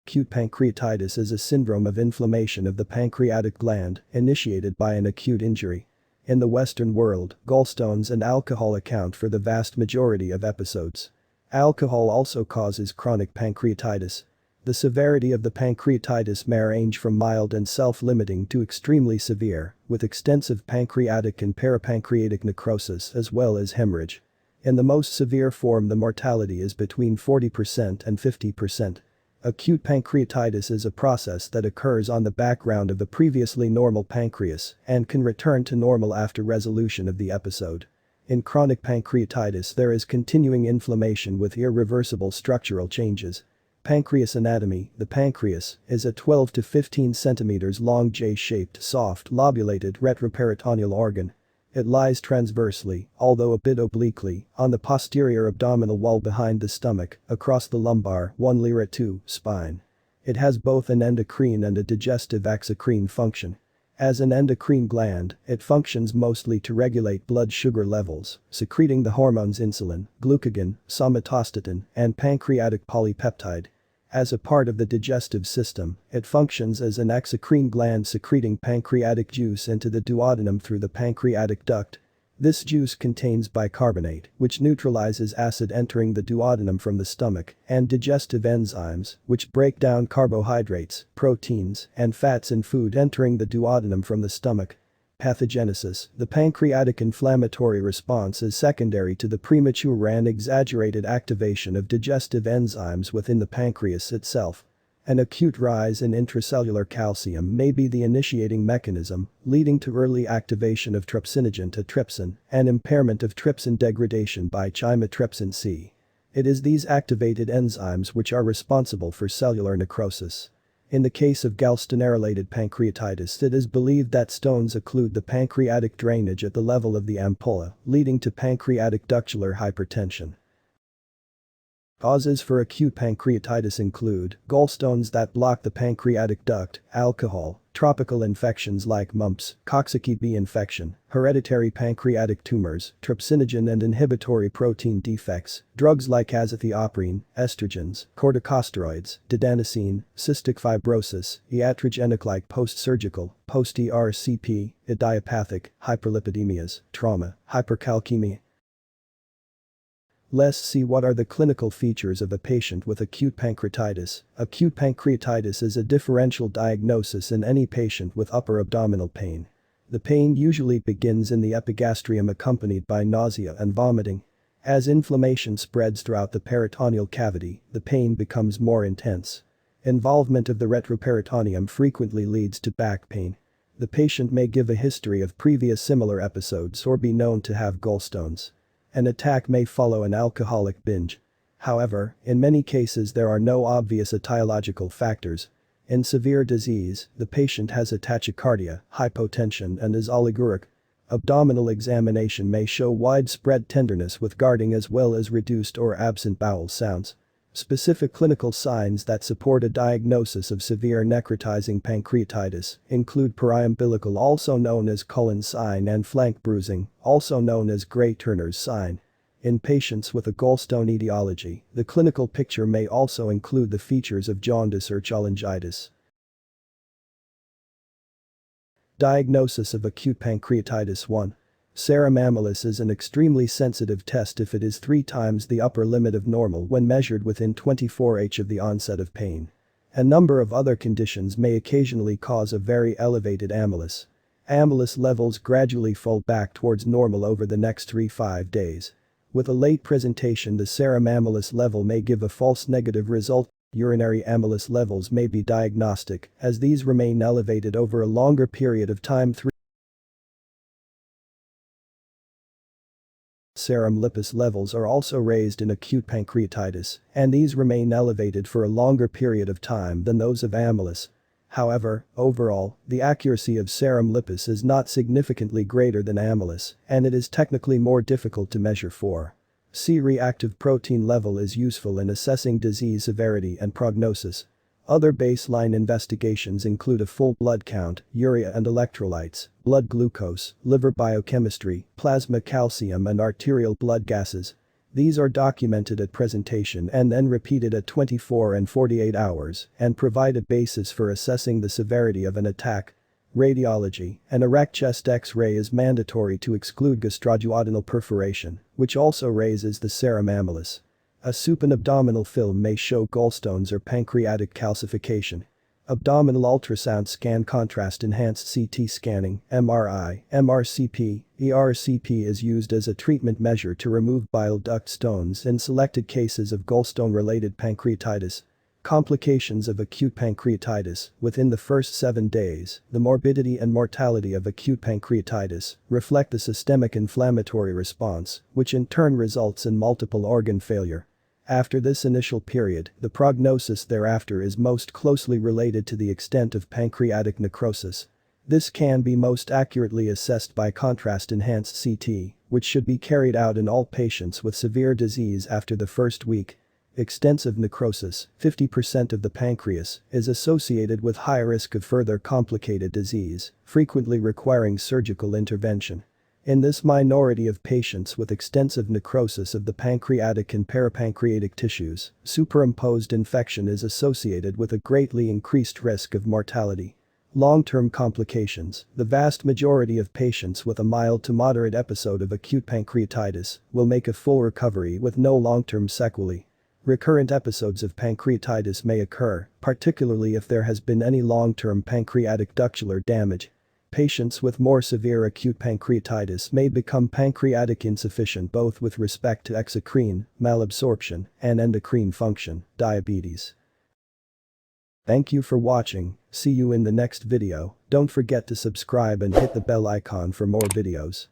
Acute pancreatitis is a syndrome of inflammation of the pancreatic gland initiated by an acute injury. In the Western world, gallstones and alcohol account for the vast majority of episodes. Alcohol also causes chronic pancreatitis. The severity of the pancreatitis may range from mild and self-limiting to extremely severe, with extensive pancreatic and peripancreatic necrosis as well as hemorrhage. In the most severe form, the mortality is between 40% and 50%. Acute pancreatitis is a process that occurs on the background of the previously normal pancreas and can return to normal after resolution of the episode. In chronic pancreatitis, there is continuing inflammation with irreversible structural changes. Pancreas anatomy: the pancreas is a 12 to 15 centimeters long J-shaped, soft, lobulated retroperitoneal organ. It lies transversely, although a bit obliquely, on the posterior abdominal wall behind the stomach, across the lumbar 1-2 spine. It has both an endocrine and a digestive exocrine function. As an endocrine gland, it functions mostly to regulate blood sugar levels, secreting the hormones insulin, glucagon, somatostatin, and pancreatic polypeptide. As a part of the digestive system, it functions as an exocrine gland secreting pancreatic juice into the duodenum through the pancreatic duct. This juice contains bicarbonate, which neutralizes acid entering the duodenum from the stomach, and digestive enzymes, which break down carbohydrates, proteins, and fats in food entering the duodenum from the stomach. Pathogenesis: the pancreatic inflammatory response is secondary to the premature and exaggerated activation of digestive enzymes within the pancreas itself. An acute rise in intracellular calcium may be the initiating mechanism, leading to early activation of trypsinogen to trypsin and impairment of trypsin degradation by chymotrypsin C. It is these activated enzymes which are responsible for cellular necrosis. In the case of gallstone-related pancreatitis, it is believed that stones occlude the pancreatic drainage at the level of the ampulla, leading to pancreatic ductular hypertension. Causes for acute pancreatitis include gallstones that block the pancreatic duct, alcohol, tropical infections like mumps, Coxsackie B infection, hereditary pancreatic tumors, trypsinogen and inhibitory protein defects, drugs like azathioprine, estrogens, corticosteroids, didanosine, cystic fibrosis, iatrogenic like post-surgical, post-ERCP, idiopathic, hyperlipidemias, trauma, hypercalcemia. Let's see what are the clinical features of a patient with acute pancreatitis. Acute pancreatitis is a differential diagnosis in any patient with upper abdominal pain. The pain usually begins in the epigastrium accompanied by nausea and vomiting. As inflammation spreads throughout the peritoneal cavity, the pain becomes more intense. Involvement of the retroperitoneum frequently leads to back pain. The patient may give a history of previous similar episodes or be known to have gallstones. An attack may follow an alcoholic binge. However, in many cases there are no obvious etiological factors. In severe disease, the patient has a tachycardia, hypotension and is oliguric. Abdominal examination may show widespread tenderness with guarding as well as reduced or absent bowel sounds. Specific clinical signs that support a diagnosis of severe necrotizing pancreatitis include periumbilical, also known as Cullen's sign, and flank bruising, also known as Gray-Turner's sign. In patients with a gallstone etiology, the clinical picture may also include the features of jaundice or cholangitis. Diagnosis of acute pancreatitis 1. Serum amylase is an extremely sensitive test if it is 3 times the upper limit of normal when measured within 24h of the onset of pain. A number of other conditions may occasionally cause a very elevated amylase. Amylase levels gradually fall back towards normal over the next 3-5 days. With a late presentation, the serum amylase level may give a false negative result. Urinary amylase levels may be diagnostic, as these remain elevated over a longer period of time. Serum lipase levels are also raised in acute pancreatitis, and these remain elevated for a longer period of time than those of amylase. However, overall, the accuracy of serum lipase is not significantly greater than amylase, and it is technically more difficult to measure for. C-reactive protein level is useful in assessing disease severity and prognosis. Other baseline investigations include a full blood count, urea and electrolytes, blood glucose, liver biochemistry, plasma calcium and arterial blood gases. These are documented at presentation and then repeated at 24 and 48 hours and provide a basis for assessing the severity of an attack. Radiology. An erect chest X-ray is mandatory to exclude gastroduodenal perforation, which also raises the serum amylase. A supine abdominal film may show gallstones or pancreatic calcification. Abdominal ultrasound scan contrast enhanced CT scanning, MRI, MRCP. ERCP is used as a treatment measure to remove bile duct stones in selected cases of gallstone-related pancreatitis. Complications of acute pancreatitis. Within the first 7 days, the morbidity and mortality of acute pancreatitis reflect the systemic inflammatory response, which in turn results in multiple organ failure. After this initial period, the prognosis thereafter is most closely related to the extent of pancreatic necrosis. This can be most accurately assessed by contrast-enhanced CT, which should be carried out in all patients with severe disease after the first week. Extensive necrosis, 50% of the pancreas, is associated with high risk of further complicated disease, frequently requiring surgical intervention. In this minority of patients with extensive necrosis of the pancreatic and peripancreatic tissues, superimposed infection is associated with a greatly increased risk of mortality. Long-term complications. The vast majority of patients with a mild to moderate episode of acute pancreatitis will make a full recovery with no long-term sequelae. Recurrent episodes of pancreatitis may occur, particularly if there has been any long-term pancreatic ductular damage. Patients with more severe acute pancreatitis may become pancreatic insufficient both with respect to exocrine, malabsorption, and endocrine function, diabetes. Thank you for watching, see you in the next video, don't forget to subscribe and hit the bell icon for more videos.